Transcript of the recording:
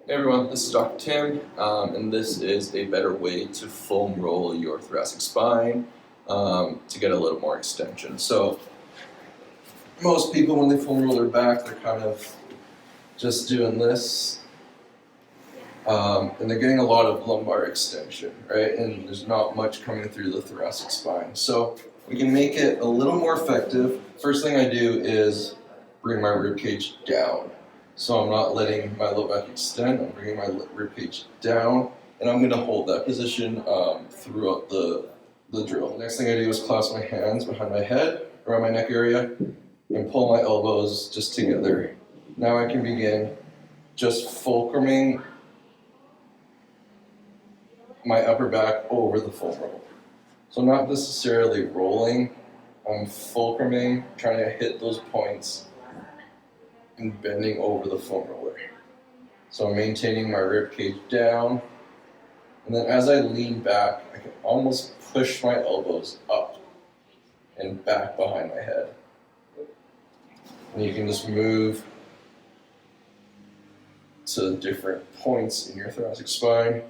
Hey everyone, this is Dr. Tim, and this is a better way to foam roll your thoracic spine to get a little more extension. So, most people, when they foam roll their back, they're kind of just doing this, and they're getting a lot of lumbar extension, right? And there's not much coming through the thoracic spine. So, we can make it a little more effective. First thing I do is bring my rib cage down. So I'm not letting my low back extend, I'm bringing my rib cage down, and I'm going to hold that position throughout the drill. The next thing I do is clasp my hands behind my head, around my neck area, and pull my elbows just together. Now I can begin just fulcruming my upper back over the foam roll. So not necessarily rolling, I'm fulcruming, trying to hit those points and bending over the foam roller. So I'm maintaining my rib cage down, and then as I lean back, I can almost push my elbows up and back behind my head. And you can just move to different points in your thoracic spine.